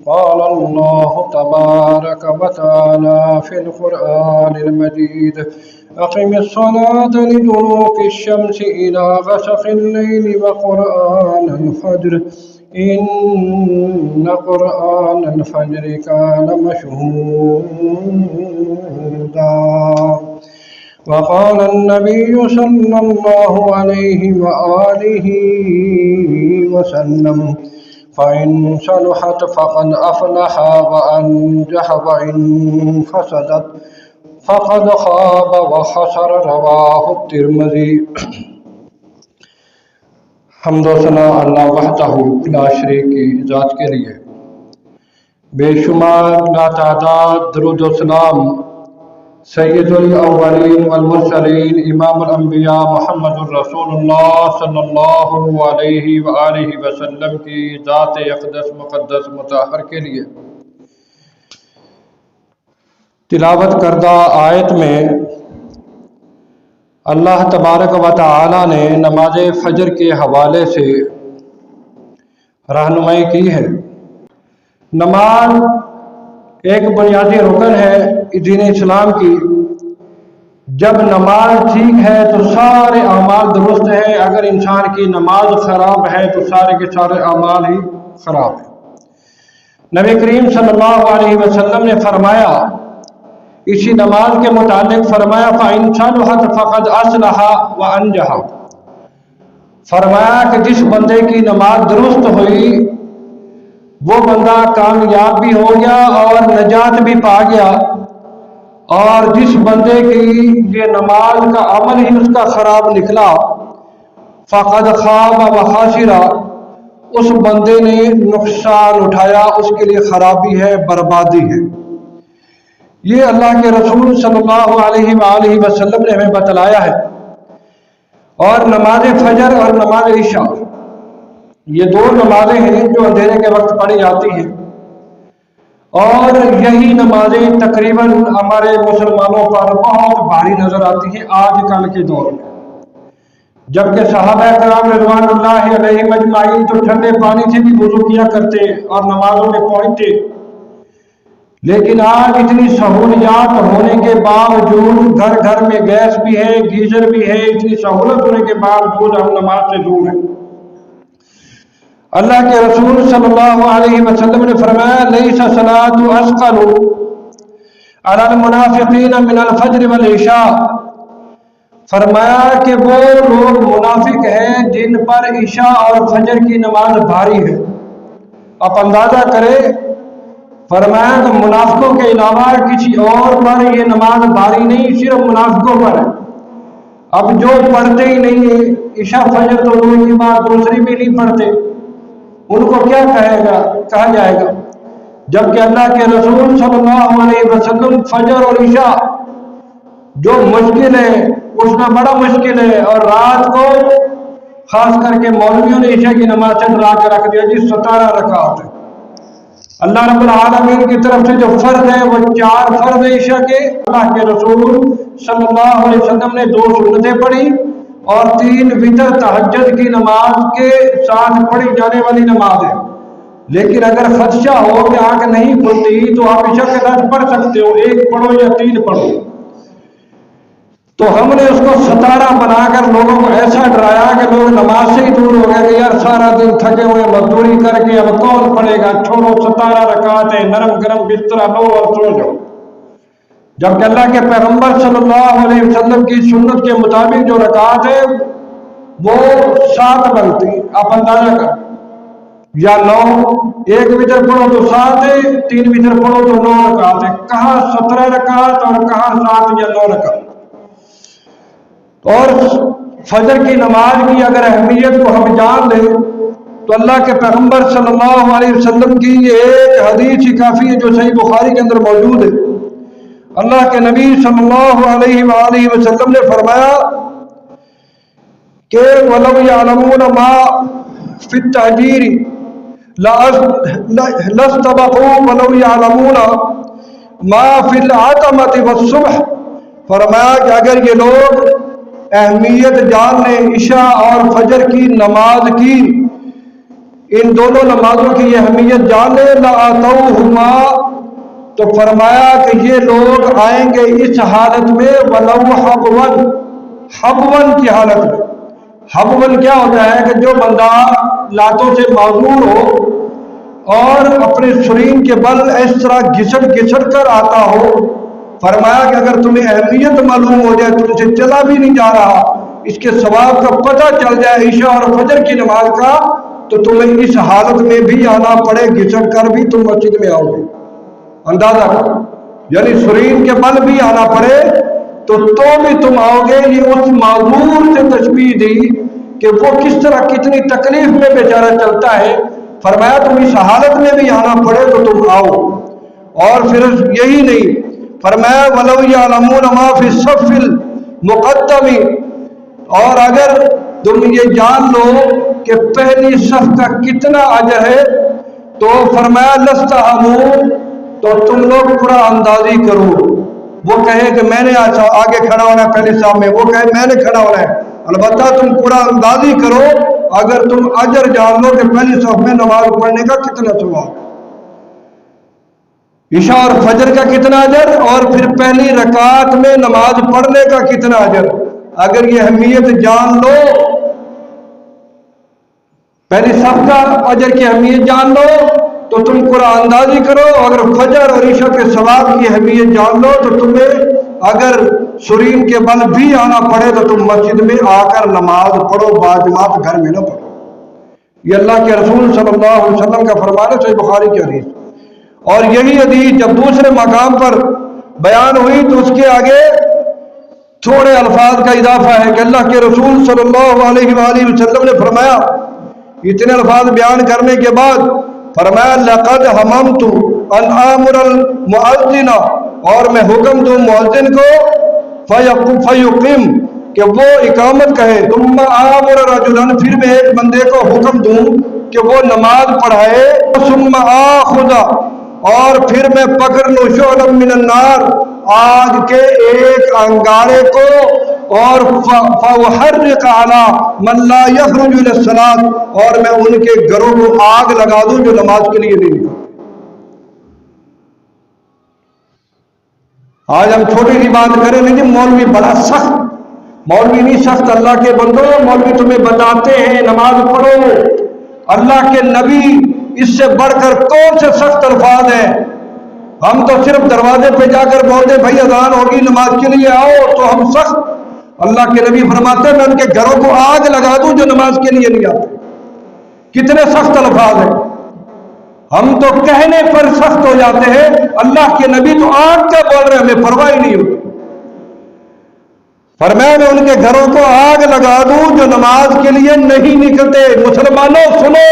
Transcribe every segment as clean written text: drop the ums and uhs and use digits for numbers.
قال الله تبارك وتعالى في القرآن المجيد أقم الصلاة لدلوك الشمس إلى غسق الليل وقرآن الفجر إن قرآن الفجر كان مشهودا وقال النبي صلى الله عليه وآله وسلم فإن صلحت فقد أفلح وأنجح وإن فسدت فقد خاب وخسر رواه الترمذی۔ حمد و ثنا اللہ وحدہ لا شریک کی ذات کے لیے، بے شمار لاتعداد درود و سلام سید الاولین والمرسلین امام الانبیاء محمد الرسول اللہ صلی اللہ علیہ وآلہ وسلم کی ذات اقدس مقدس مطہر کے لیے۔ تلاوت کردہ آیت میں اللہ تبارک و تعالی نے نماز فجر کے حوالے سے رہنمائی کی ہے۔ نماز ایک بنیادی رکن ہے دین اسلام کی۔ جب نماز ٹھیک ہے تو سارے اعمال درست ہیں، اگر انسان کی نماز خراب ہے تو سارے کے سارے اعمال ہی خراب ہیں۔ نبی کریم صلی اللہ علیہ وسلم نے فرمایا، اسی نماز کے متعلق فرمایا فَإِن صَلُحَتْ فَقَدْ أَصْلَحَ وَأَنْجَحَ، فرمایا کہ جس بندے کی نماز درست ہوئی وہ بندہ کامیاب بھی ہو گیا اور نجات بھی پا گیا، اور جس بندے کی یہ نماز کا عمل ہی اس کا خراب نکلا فقد خاب وخسر، اس بندے نے نقصان اٹھایا، اس کے لیے خرابی ہے، بربادی ہے۔ یہ اللہ کے رسول صلی اللہ علیہ وآلہ وسلم نے ہمیں بتلایا ہے۔ اور نماز فجر اور نماز عشاء یہ دو نمازیں ہیں جو اندھیرے کے وقت پڑھی جاتی ہیں، اور یہی نمازیں تقریباً ہمارے مسلمانوں پر بہت بھاری نظر آتی ہیں آج کل کے دور میں، جبکہ صحابہ کرام رضوان اللہ علیہم اجمعین تو ٹھنڈے پانی سے بھی وضو کیا کرتے اور نمازوں میں پہنچتے، لیکن آج اتنی سہولیات ہونے کے باوجود گھر گھر میں گیس بھی ہے، گیزر بھی ہے، اتنی سہولت ہونے کے باوجود ہم نماز سے دور ہیں۔ اللہ کے رسول صلی اللہ علیہ وسلم نے فرمایا لیس صلاۃ اثقل علی المنافقین من الفجر والعشاء، فرمایا کہ وہ لوگ منافق ہیں جن پر عشاء اور فجر کی نماز بھاری ہے۔ آپ اندازہ کریں، فرمایا کہ منافقوں کے علاوہ کسی اور پر یہ نماز بھاری نہیں، صرف منافقوں پر ہے۔ اب جو پڑھتے ہی نہیں ہیں عشاء فجر تو دور کی بات، دوسری بھی نہیں پڑھتے، ان کو کیا کہا جائے گا؟ جبکہ اللہ کے رسول صلی اللہ علیہ وسلم فجر اور عشاء جو مشکل ہے اس میں بڑا مشکل ہے، اور رات کو خاص کر کے مولویوں نے عشاء کی نماز سے ڈرا کے رکھ دیا جی 17 رکعت ہے۔ اللہ رب العالمین کی طرف سے جو فرض ہے وہ 4 فرض ہے عشاء کے۔ اللہ کے رسول صلی اللہ علیہ وسلم نے 2 سنتیں پڑھی اور 3 وتر تہجد کی نماز کے ساتھ پڑھی جانے والی نماز ہے۔ لیکن اگر خدشہ ہو کہ آنکھ نہیں کھلتی تو آپ عشاء کے ساتھ پڑھ سکتے ہو، 1 پڑھو یا 3 پڑھو۔ تو ہم نے اس کو 17 بنا کر لوگوں کو ایسا ڈرایا کہ لوگ نماز سے ہی دور ہو گئے کہ یار سارا دن تھکے ہوئے مزدوری کر کے اب کون پڑھے گا، چھوڑو 17 رکعتیں، نرم گرم بستر لو اور سو جاؤ۔ جبکہ اللہ کے پیغمبر صلی اللہ علیہ وسلم کی سنت کے مطابق جو رکعت ہے وہ 7 بنتی، آپ اندازہ کر، یا 9، 1 وتر پڑھو تو 7 ہے، 3 وتر پڑھو تو 9 رکعت ہے۔ کہاں 17 رکعت اور کہاں 7 یا 9 رکعت۔ اور فجر کی نماز کی اگر اہمیت کو ہم جان لیں تو اللہ کے پیغمبر صلی اللہ علیہ وسلم کی یہ ایک حدیث ہی کافی ہے جو صحیح بخاری کے اندر موجود ہے۔ اللہ کے نبی صلی اللہ علیہ وآلہ وسلم نے فرمایا کہ وَلَوْ يَعْلَمُونَ مَا فِي التَّهْجِيرِ لَاسْتَبَقُوا وَلَوْ يَعْلَمُونَ مَا فِي الْعَتَمَةِ وَالصُّبْحِ، فرمایا کہ اگر یہ لوگ اہمیت جان لیں عشاء اور فجر کی نماز کی ان دونوں نمازوں کی یہ اہمیت جانے لَأَتَوْهُمَا، تو فرمایا کہ یہ لوگ آئیں گے اس حالت میں وَلَوْ حَبْوًا، حبون کی حالت میں۔ حبون کیا ہوتا ہے کہ جو بندہ لاتوں سے معذور ہو اور اپنے سرین کے بل اس طرح گھسڑ کر آتا ہو، فرمایا کہ اگر تمہیں اہمیت معلوم ہو جائے، تم سے چلا بھی نہیں جا رہا، اس کے ثواب کا پتہ چل جائے عشاء اور فجر کی نماز کا، تو تمہیں اس حالت میں بھی آنا پڑے، گھسڑ کر بھی تم مسجد میں آؤ گے۔ اندازہ کرو، یعنی سرین کے بل بھی آنا پڑے تو بھی تم آؤ گے۔ یہ اس معذور سے تشبیہ دی کہ وہ کس طرح کتنی تکلیف میں بیچارہ چلتا ہے، فرمایا تم اس حالت میں بھی آنا پڑے تو تم آؤ۔ اور پھر یہی نہیں، فرمایا وَلَوْ يَعْلَمُونَ مَا فِي الصَّفِّ الْمُقَدَّمِ، اور اگر تم یہ جان لو کہ پہلی صف کا کتنا اجر ہے، تو فرمایا لَسْتَحَمُوا، تو تم لوگ قرآن اندازی کرو۔ وہ کہے کہ میں نے آگے کھڑا ہونا ہے پہلی صف میں، وہ کہے میں نے کھڑا ہونا ہے، البتہ تم قرآن اندازی کرو اگر تم اجر جان لو کہ پہلی صف میں نماز پڑھنے کا کتنا ثواب، عشاء اور فجر کا کتنا اجر، اور پھر پہلی رکعت میں نماز پڑھنے کا کتنا اجر۔ اگر یہ اہمیت جان لو، پہلی صف کا اجر کی اہمیت جان لو تو تم قرآن اندازی کرو، اگر فجر اور عشاء کے ثواب کی اہمیت جان لو تو تمہیں اگر سرین کے بل بھی آنا پڑے تو تم مسجد میں آ کر نماز پڑھو، باجماعت گھر میں نہ پڑھو۔ یہ اللہ کے رسول صلی اللہ علیہ وسلم کا فرمان ہے، صحیح بخاری کی حدیث۔ اور یہی حدیث جب دوسرے مقام پر بیان ہوئی تو اس کے آگے تھوڑے الفاظ کا اضافہ ہے کہ اللہ کے رسول صلی اللہ علیہ وآلہ وسلم نے فرمایا، اتنے الفاظ بیان کرنے کے بعد فرمایا لَقَدْ هَمَمْتُ أَنْ آمُرَ الْمُؤَذِّنَ، اور میں حکم دوں مؤذن کو فَيُقِمْ، کہ وہ اقامت کہے، ثُمَّ آمُرَ رَجُلًا، پھر میں ایک بندے کو حکم دوں کہ وہ نماز پڑھائے، ثُمَّ آخُذَ، اور پھر میں پکڑ لوں شعلًا مِّنَ النَّارِ، آگ کے ایک انگارے کو، اور فَأُحَرِّقَ عَلَىٰ مَن لَّا يَخْرُجُ إِلَى الصَّلَاةِ، اور میں ان کے گھروں کو آگ لگا دوں جو نماز کے لیے نہیں نکلتے۔ آج ہم چھوٹی سی بات کریں، لیکن مولوی بڑا سخت، مولوی نہیں سخت، اللہ کے بندوں، مولوی تمہیں بتاتے ہیں نماز پڑھو۔ اللہ کے نبی اس سے بڑھ کر کون سے سخت الفاظ ہیں؟ ہم تو صرف دروازے پہ جا کر بولتے بھائی اذان ہوگی نماز کے لیے آؤ، تو ہم سخت۔ اللہ کے نبی فرماتے ہیں میں ان کے گھروں کو آگ لگا دوں جو نماز کے لیے نہیں آتے۔ کتنے سخت الفاظ ہیں، ہم تو کہنے پر سخت ہو جاتے ہیں، اللہ کے نبی تو آگ کا بول رہے ہیں، ہمیں پرواہ ہی نہیں ہوتی۔ فرمایا میں ان کے گھروں کو آگ لگا دوں جو نماز کے لیے نہیں نکلتے۔ مسلمانوں سنو،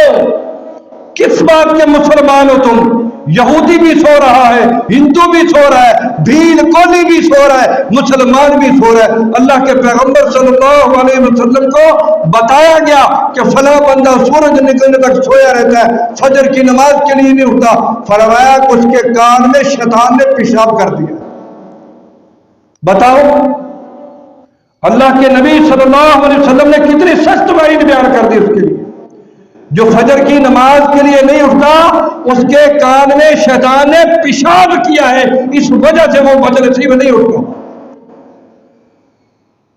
کس بات کے مسلمان ہو تم؟ یہودی بھی سو رہا ہے، ہندو بھی سو رہا ہے، بھیل کولی بھی سو رہا ہے، مسلمان بھی سو رہا ہے۔ اللہ کے پیغمبر صلی اللہ علیہ وسلم کو بتایا گیا کہ فلاں بندہ سورج نکلنے تک سویا رہتا ہے، فجر کی نماز کے لیے نہیں اٹھتا، فرمایا کہ اس کے کان میں شیطان نے پیشاب کر دیا۔ بتاؤ، اللہ کے نبی صلی اللہ علیہ وسلم نے کتنی سخت وعید بیان کر دی اس کے لیے۔ جو فجر کی نماز کے لیے نہیں اٹھتا اس کے کان میں شیطان نے پیشاب کیا ہے، اس وجہ سے وہ مجلسی میں نہیں اٹھتا۔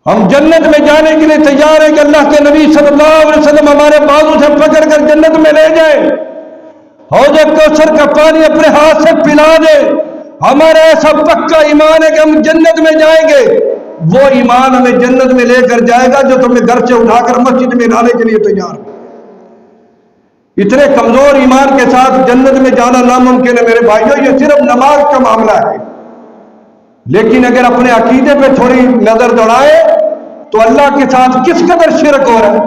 ہم جنت میں جانے کے لیے تیار ہیں کہ اللہ کے نبی صلی اللہ علیہ وسلم ہمارے بازو سے پکڑ کر جنت میں لے جائے، حوض کوثر کا پانی اپنے ہاتھ سے پلا دے۔ ہمارا ایسا پکا ایمان ہے کہ ہم جنت میں جائیں گے۔ وہ ایمان ہمیں جنت میں لے کر جائے گا جو تمہیں گھر سے اٹھا کر مسجد میں لانے کے لیے تیار ہے۔ اتنے کمزور ایمان کے ساتھ جنت میں جانا ناممکن ہے میرے بھائیوں، یہ صرف نماز کا معاملہ ہے۔ لیکن اگر اپنے عقیدے پہ تھوڑی نظر دوڑائے تو اللہ کے ساتھ کس قدر شرک ہو رہا ہے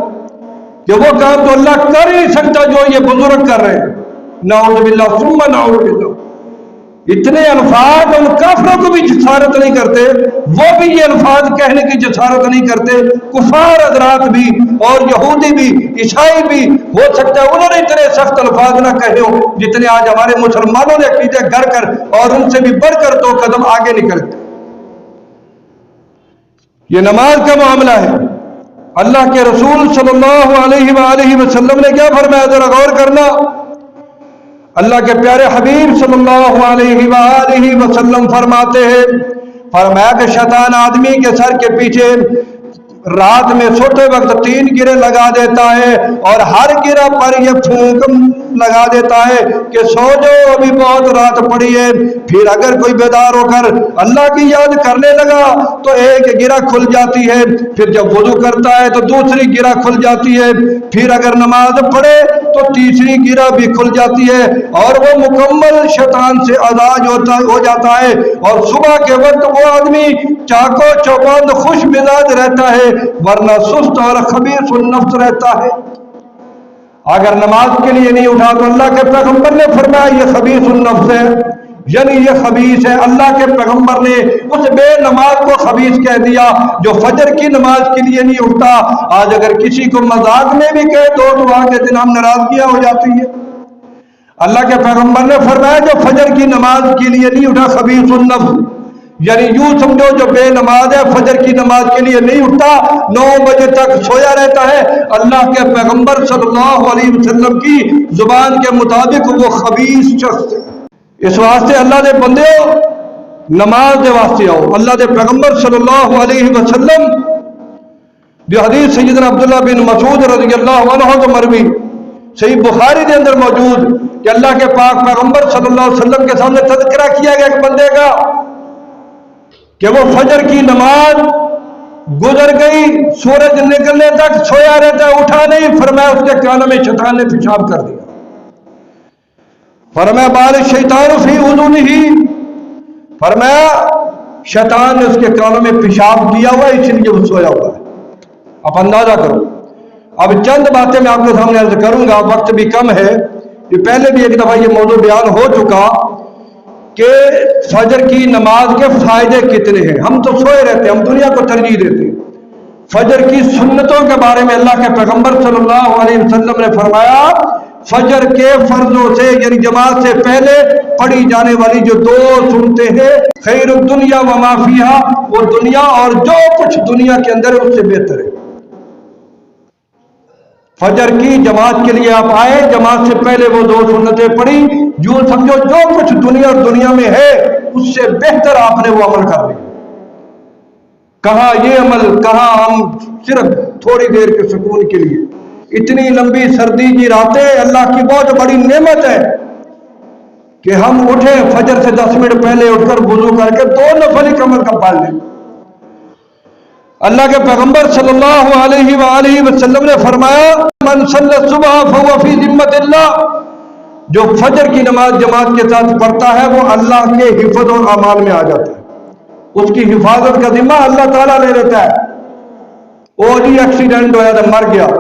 کہ وہ کام تو اللہ کر ہی نہیں سکتا جو یہ بزرگ کر رہے ہیں۔ نعوذ باللہ ثم نعوذ باللہ۔ اتنے الفاظ ان کافروں کو بھی جسارت نہیں کرتے، وہ بھی یہ الفاظ کہنے کی جسارت نہیں کرتے۔ کفار حضرات بھی اور یہودی بھی عیسائی بھی ہو سکتا ہے انہوں نے اتنے سخت الفاظ نہ کہے ہو جتنے آج ہمارے مسلمانوں نے عقیدے گھڑ کر اور ان سے بھی بڑھ کر 2 قدم آگے نکلتے۔ یہ نماز کا معاملہ ہے، اللہ کے رسول صلی اللہ علیہ وآلہ وسلم نے کیا فرمایا؟ ذرا غور کرنا. اللہ کے پیارے حبیب صلی اللہ علیہ وآلہ وسلم فرماتے ہیں، فرمایا کہ شیطان آدمی کے سر کے پیچھے رات میں سوتے وقت 3 گرے لگا دیتا ہے، اور ہر گرہ پر یہ پھونک لگا دیتا ہے کہ سو جاؤ، ابھی بہت رات پڑی ہے. پھر اگر کوئی بیدار ہو کر اللہ کی یاد کرنے لگا تو ایک گرہ کھل جاتی ہے، پھر جب وضو کرتا ہے تو دوسری گرہ کھل جاتی ہے، پھر اگر نماز پڑھے تو تیسری گرہ بھی کھل جاتی ہے، اور وہ مکمل شیطان سے آزاد ہو جاتا ہے. اور صبح کے وقت وہ آدمی چاقو چوبند خوش مزاج رہتا ہے، ورنہ سست اور خبیث النفس رہتا ہے. اگر نماز کے لیے نہیں اٹھا تو اللہ کے پیغمبر نے فرمایا یہ خبیث النفس ہے، یعنی یہ خبیث ہے. اللہ کے پیغمبر نے اس بے نماز کو خبیث کہہ دیا جو فجر کی نماز کے لیے نہیں اٹھتا. آج اگر کسی کو مذاق میں بھی کہے تو آگے جناب ناراضگیاں ہو جاتی ہے. اللہ کے پیغمبر نے فرمایا جو فجر کی نماز کے لیے نہیں اٹھا خبیث النفس، یعنی یوں سمجھو جو بے نماز ہے فجر کی نماز کے لیے نہیں اٹھتا، 9 بجے تک سویا رہتا ہے، اللہ کے پیغمبر صلی اللہ علیہ وسلم کی زبان کے مطابق وہ خبیث شخص ہے. اس واسطے اللہ دے بندیو نماز دے واسطے آؤ. اللہ دے پیغمبر صلی اللہ علیہ وسلم جو حدیث سیدنا عبداللہ بن مسعود رضی اللہ عنہ کو مروی صحیح بخاری دے اندر موجود کہ اللہ کے پاک پیغمبر صلی اللہ علیہ وسلم کے سامنے تذکرہ کیا گیا ایک بندے کا کہ وہ فجر کی نماز گزر گئی، سورج نکلنے تک سویا رہتا ہے، اٹھا نہیں. فرمایا اس کے کانوں میں شیطان نے پیشاب کر دیا. فرمایا بال شیطان فی اذنہ، فرمایا شیطان نے اس کے کانوں میں پیشاب کیا ہوا ہے، اس لیے وہ سویا ہوا ہے. اب اندازہ کرو. اب چند باتیں میں آپ کے سامنے عرض کروں گا، وقت بھی کم ہے. یہ پہلے بھی ایک دفعہ یہ موضوع بیان ہو چکا کہ فجر کی نماز کے فائدے کتنے ہیں. ہم تو سوئے رہتے ہیں، ہم دنیا کو ترجیح دیتے ہیں. فجر کی سنتوں کے بارے میں اللہ کے پیغمبر صلی اللہ علیہ وسلم نے فرمایا فجر کے فرضوں سے یعنی جماعت سے پہلے پڑھی جانے والی جو 2 سنتیں ہیں، خیر الدنیا وما فیہا، وہ دنیا اور جو کچھ دنیا کے اندر ہے اس سے بہتر ہے. فجر کی جماعت کے لیے آپ آئے، جماعت سے پہلے وہ 2 سنتیں پڑھی، جو سمجھو جو کچھ دنیا اور دنیا میں ہے اس سے بہتر آپ نے وہ عمل کر لیا. کہاں یہ عمل، کہاں ہم صرف تھوڑی دیر کے سکون کے لیے. اتنی لمبی سردی کی راتیں اللہ کی بہت بڑی نعمت ہے کہ ہم اٹھیں فجر سے 10 منٹ پہلے اٹھ کر وضو کر کے 2 نفل کمر کا پڑھ لیں. اللہ کے پیغمبر صلی اللہ علیہ وآلہ وسلم نے فرمایا من صلی الصبح فهو فی ذمۃ اللہ، جو فجر کی نماز جماعت کے ساتھ پڑھتا ہے وہ اللہ کے حفظ اور امان میں آ جاتا ہے. اس کی حفاظت کا ذمہ اللہ تعالیٰ لے لیتا ہے. وہ جی ایکسیڈنٹ ہوا تو مر گیا،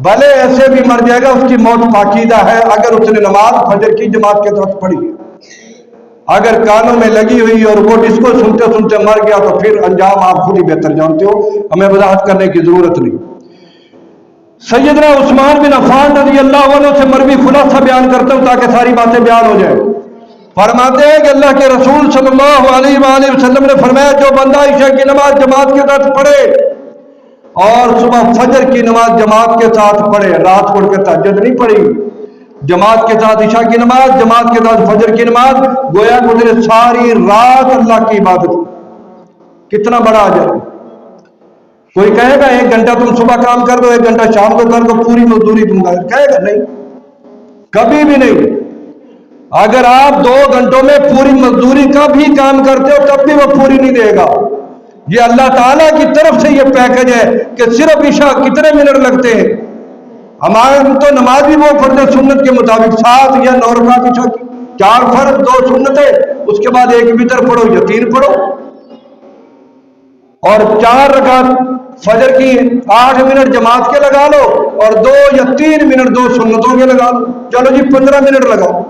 بھلے ایسے بھی مر جائے گا، اس کی موت پاکیزہ ہے اگر اس نے نماز فجر کی جماعت کے ساتھ پڑھی. اگر کانوں میں لگی ہوئی اور وہ ڈسکو سنتے سنتے مر گیا تو پھر انجام آپ خود ہی بہتر جانتے ہو، ہمیں وضاحت کرنے کی ضرورت نہیں. سیدنا عثمان بن عفان رضی اللہ عنہ سے مروی خلاصہ بیان کرتا ہوں تاکہ ساری باتیں بیان ہو جائیں. فرماتے ہیں کہ اللہ کے رسول صلی اللہ علیہ وآلہ وسلم نے فرمایا جو بندہ عشاء کی نماز جماعت کے ساتھ پڑھے اور صبح فجر کی نماز جماعت کے ساتھ پڑھے، رات کو کے تہجد نہیں پڑھی، جماعت کے ساتھ عشاء کی نماز، جماعت کے ساتھ فجر کی نماز، گویا کہ اس نے ساری رات اللہ کی عبادت. کتنا بڑا اجر. کوئی کہے گا 1 گھنٹہ تم صبح کام کر دو 1 گھنٹہ شام کو کر دو پوری مزدوری تم کا، کہے گا نہیں، کبھی بھی نہیں. اگر آپ 2 گھنٹوں میں پوری مزدوری کا بھی کام کرتے ہو تب بھی وہ پوری نہیں دے گا. یہ اللہ تعالیٰ کی طرف سے یہ پیکج ہے کہ صرف عشاء کتنے منٹ لگتے ہیں. ہمارے تو نماز بھی وہ پڑھتے سنت کے مطابق 7 یا 9 رکعت عشاء کی، 4 فرض 2 سنتیں، اس کے بعد 1 وتر پڑھو یا 3 پڑھو، اور 4 رکعت فجر کی 8 منٹ جماعت کے لگا لو اور 2 یا 3 منٹ 2 سنتوں کے لگا لو. چلو جی 15 منٹ لگاؤ،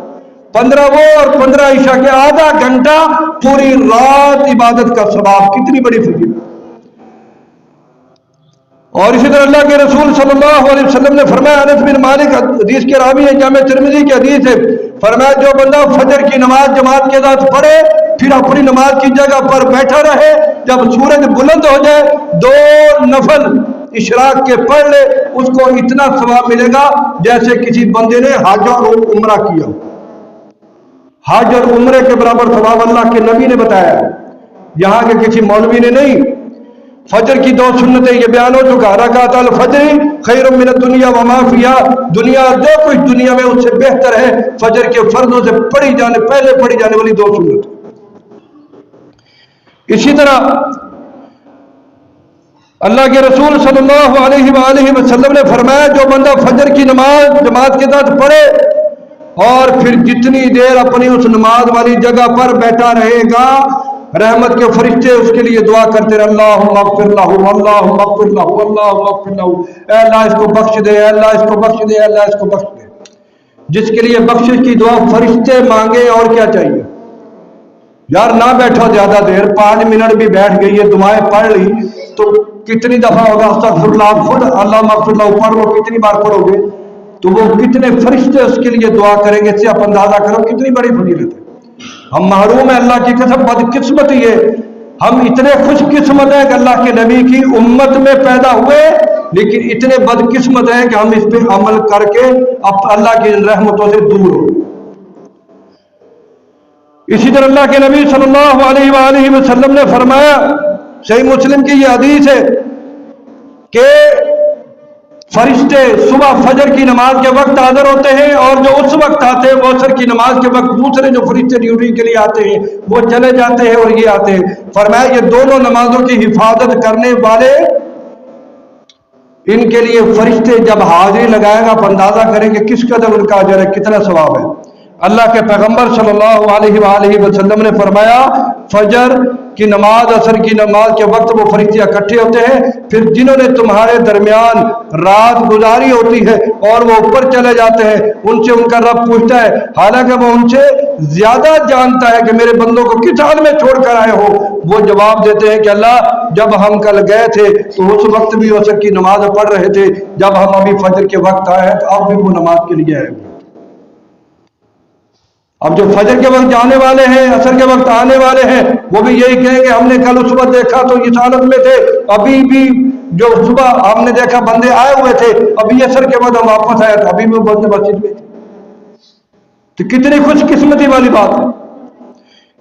15 وہ اور 15 عشاء کے آدھا گھنٹہ پوری رات عبادت کا ثواب. کتنی بڑی فضیلت. اور اسی طرح اللہ کے رسول صلی اللہ علیہ وسلم نے فرمایا، انس بن مالک حدیث کے راوی ہیں، جامع ترمذی کی حدیث ہے، فرمایا جو بندہ فجر کی نماز جماعت کے ساتھ پڑھے پھر اپنی نماز کی جگہ پر بیٹھا رہے، جب سورج بلند ہو جائے 2 نفل اشراق کے پڑھ لے اس کو اتنا ثواب ملے گا جیسے کسی بندے نے حج اور عمرہ کیا. حج اور عمرے کے برابر ثواب اللہ کے نبی نے بتایا، یہاں کے کسی مولوی نے نہیں. فجر کی 2 سنتیں یہ بیان ہو چکا. رکعت الفجر خیر من الدنیا وما فیہا، دنیا جو کچھ دنیا میں اس سے بہتر ہے فجر کے فرضوں سے پہلے پڑھی جانے والی 2 سنت. اسی طرح اللہ کے رسول صلی اللہ علیہ وآلہ وسلم نے فرمایا جو بندہ فجر کی نماز جماعت کے ساتھ پڑھے اور پھر جتنی دیر اپنی اس نماز والی جگہ پر بیٹھا رہے گا رحمت کے فرشتے اس کے لیے دعا کرتے رہے اللہم اغفر لہ اللہم اغفر لہ اللہم اغفر لہ، اے اللہ اس کو بخش دے، اے اللہ اس کو بخش دے، اے اللہ اس کو بخش دے. جس کے لیے بخشش کی دعا فرشتے مانگے اور کیا چاہیے. یار نہ بیٹھو زیادہ دیر، 5 منٹ بھی بیٹھ گئی ہے دعائیں پڑھ لی تو کتنی دفعہ ہوگا استغفر اللہ، خود اللہم اغفر لہ پڑھ لو، کتنی بار پڑھو گے تو وہ کتنے فرشتے اس کے لیے دعا کریں گے. اس سے آپ اندازہ کرو کتنی بڑی فضیلت ہے. ہم محروم ہیں اللہ کی قسم، بدقسمتی ہے ہم اتنے خوش قسمت ہیں کہ اللہ کے نبی کی امت میں پیدا ہوئے، لیکن اتنے بدقسمت ہیں کہ ہم اس پہ عمل کر کے اب اللہ کی رحمتوں سے دور ہو. اسی طرح اللہ کے نبی صلی اللہ علیہ وآلہ وسلم نے فرمایا، صحیح مسلم کی یہ حدیث ہے کہ فرشتے صبح فجر کی نماز کے وقت حاضر ہوتے ہیں اور جو اس وقت آتے ہیں وہ عصر کی نماز کے وقت دوسرے جو فرشتے ڈیوٹی کے لیے آتے ہیں وہ چلے جاتے ہیں اور یہ آتے ہیں. فرمایا یہ دونوں نمازوں کی حفاظت کرنے والے ان کے لیے فرشتے جب حاضری لگائے گا آپ اندازہ کریں کہ کس قدر ان کا اجر ہے، کتنا ثواب ہے. اللہ کے پیغمبر صلی اللہ علیہ وآلہ وسلم نے فرمایا فجر کی نماز عصر کی نماز کے وقت وہ فرشتے اکٹھے ہوتے ہیں، پھر جنہوں نے تمہارے درمیان رات گزاری ہوتی ہے اور وہ اوپر چلے جاتے ہیں ان سے ان کا رب پوچھتا ہے، حالانکہ وہ ان سے زیادہ جانتا ہے کہ میرے بندوں کو کس حال میں چھوڑ کر آئے ہو. وہ جواب دیتے ہیں کہ اللہ جب ہم کل گئے تھے تو اس وقت بھی عصر کی نماز پڑھ رہے تھے، جب ہم ابھی فجر کے وقت آئے ہیں تو اب بھی وہ نماز کے لیے آئے ہوئے. اب جو فجر کے وقت جانے والے ہیں عصر کے وقت آنے والے ہیں وہ بھی یہی کہیں کہ ہم نے کل اس وقت دیکھا تو اس حالت میں تھے، ابھی بھی جو صبح ہم نے دیکھا بندے آئے ہوئے تھے، ابھی عصر کے بعد ہم واپس آئے تو ابھی بھی بندے مسجد میں تھے. تو کتنی خوش قسمتی والی بات ہے.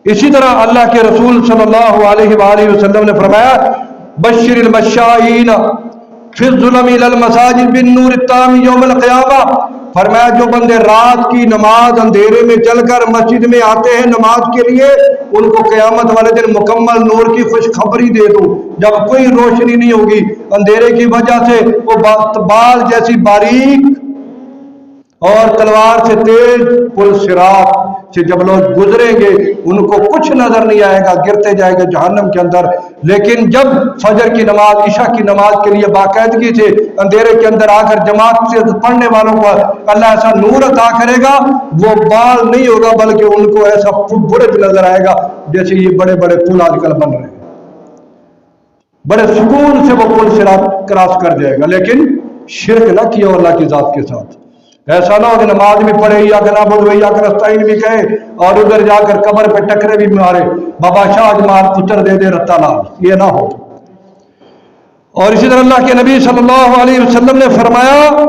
اسی طرح اللہ کے رسول صلی اللہ علیہ وآلہ وسلم نے فرمایا بشر المشائین فی الظلم الی المساجد بالنور التام یوم القیامہ. فرمایا جو بندے رات کی نماز اندھیرے میں چل کر مسجد میں آتے ہیں نماز کے لیے ان کو قیامت والے دن مکمل نور کی خوشخبری دے دو. جب کوئی روشنی نہیں ہوگی اندھیرے کی وجہ سے وہ بال جیسی باریک اور تلوار سے تیز پل صراط سے جب لوگ گزریں گے ان کو کچھ نظر نہیں آئے گا، گرتے جائے گا جہنم کے اندر. لیکن جب فجر کی نماز عشاء کی نماز کے لیے باقاعدگی سے اندھیرے کے اندر آ کر جماعت سے پڑھنے والوں کو اللہ ایسا نور عطا کرے گا وہ بال نہیں ہوگا بلکہ ان کو ایسا برج نظر آئے گا جیسے یہ بڑے بڑے پل آج کل بن رہے ہیں. بڑے سکون سے وہ پل صراط کراس کر جائے گا. لیکن شرک نہ کیا اللہ کی ذات کے ساتھ. ایسا نہ ہو کہ نماز بھی پڑھے یا کہ نعبد و یا کہ نستعین بھی کہے اور ادھر جا کر قبر پہ ٹکرے بھی مارے بابا شاہ مار پتر دے دے رتا لال، یہ نہ ہو. اور اسی طرح اللہ کے نبی صلی اللہ علیہ وسلم نے فرمایا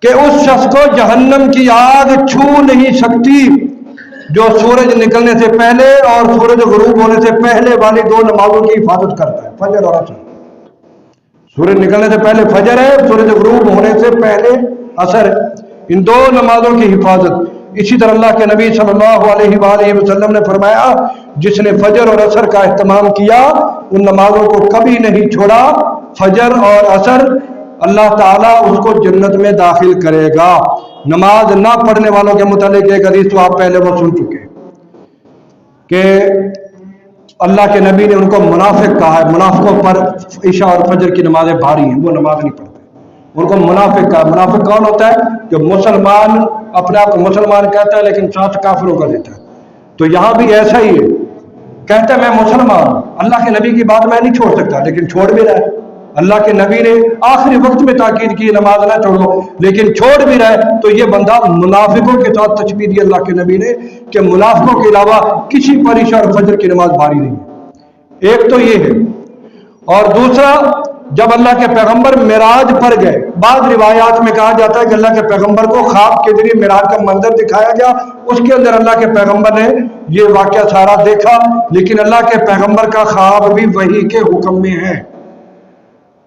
کہ اس شخص کو جہنم کی آگ چھو نہیں سکتی جو سورج نکلنے سے پہلے اور سورج غروب ہونے سے پہلے والی 2 نمازوں کی حفاظت کرتا ہے، فجر اور عصر. سورج نکلنے سے پہلے فجر ہے، سورج غروب ہونے سے پہلے عصر، ان 2 نمازوں کی حفاظت. اسی طرح اللہ کے نبی صلی اللہ علیہ وآلہ وسلم نے فرمایا جس نے فجر اور عصر کا اہتمام کیا ان نمازوں کو کبھی نہیں چھوڑا، فجر اور عصر اللہ تعالیٰ اس کو جنت میں داخل کرے گا. نماز نہ پڑھنے والوں کے متعلق ایک حدیث تو آپ پہلے وہ سن چکے کہ اللہ کے نبی نے ان کو منافق کہا ہے. منافقوں پر عشاء اور فجر کی نمازیں بھاری ہیں، وہ نماز نہیں پڑھتے. ان کو منافق کہا. منافق کون ہوتا ہے؟ جو مسلمان اپنے آپ کو مسلمان کہتا ہے لیکن ساتھ کافروں کا دیتا ہے. تو یہاں بھی ایسا ہی ہے، کہتا ہے میں مسلمان، اللہ کے نبی کی بات میں نہیں چھوڑ سکتا لیکن چھوڑ بھی رہا ہے. اللہ کے نبی نے آخری وقت میں تاکید کی نماز نہ چھوڑو لیکن چھوڑ بھی رہا ہے. تو یہ بندہ منافقوں کے ساتھ تشبیہ دی اللہ کے نبی نے کہ منافقوں کے علاوہ کسی پر عشاء اور فجر کی نماز بھاری نہیں ہے. ایک تو یہ ہے. اور دوسرا جب اللہ کے پیغمبر معراج پر گئے، بعض روایات میں کہا جاتا ہے کہ اللہ کے پیغمبر کو خواب کے ذریعے معراج کا منظر دکھایا گیا، اس کے اندر اللہ کے پیغمبر نے یہ واقعہ سارا دیکھا، لیکن اللہ کے پیغمبر کا خواب بھی وحی کے حکم میں ہے۔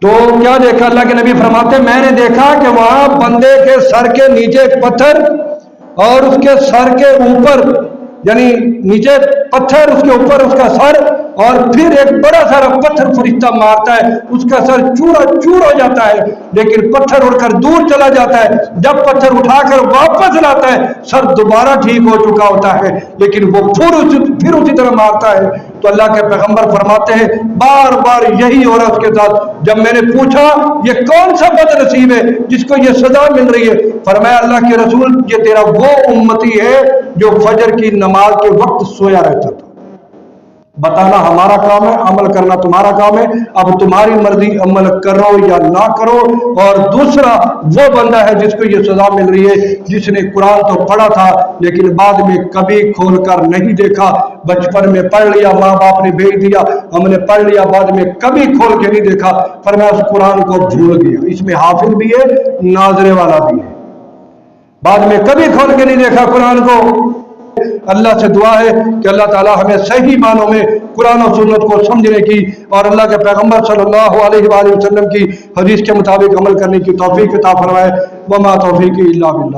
تو کیا دیکھا؟ اللہ کے نبی فرماتے ہیں میں نے دیکھا کہ وہاں بندے کے سر کے نیچے ایک پتھر اور اس کے سر کے اوپر، یعنی نیچے پتھر، اس کے اوپر اس کا سر، اور پھر ایک بڑا سارا پتھر فرشتہ مارتا ہے، اس کا سر چورا چور ہو جاتا ہے، لیکن پتھر اڑ کر دور چلا جاتا ہے۔ جب پتھر اٹھا کر واپس لاتا ہے، سر دوبارہ ٹھیک ہو چکا ہوتا ہے، لیکن وہ پھر اسی طرح مارتا ہے۔ تو اللہ کے پیغمبر فرماتے ہیں بار بار یہی ہو رہا اس کے ساتھ۔ جب میں نے پوچھا یہ کون سا بد نصیب ہے جس کو یہ سزا مل رہی ہے، فرمایا اللہ کے رسول یہ تیرا وہ امتی ہے جو فجر کی نماز کے وقت سویا رہتا تھا۔ بتانا ہمارا کام ہے، عمل کرنا تمہارا کام ہے، اب تمہاری مرضی عمل کرو یا نہ کرو۔ اور دوسرا وہ بندہ ہے جس کو یہ سزا مل رہی ہے جس نے قرآن تو پڑھا تھا لیکن بعد میں کبھی کھول کر نہیں دیکھا، بچپن میں پڑھ لیا، ماں باپ نے بھیج دیا، ہم نے پڑھ لیا، بعد میں کبھی کھول کے نہیں دیکھا، فرمایا اس قرآن کو بھول گیا۔ اس میں حافظ بھی ہے، ناظرے والا بھی ہے، بعد میں کبھی کھول کے نہیں دیکھا قرآن کو۔ اللہ سے دعا ہے کہ اللہ تعالی ہمیں صحیح معنوں میں قرآن و سنت کو سمجھنے کی اور اللہ کے پیغمبر صلی اللہ علیہ وآلہ وسلم کی حدیث کے مطابق عمل کرنے کی توفیق عطا فرمائے۔ وما توفیقی الا باللہ۔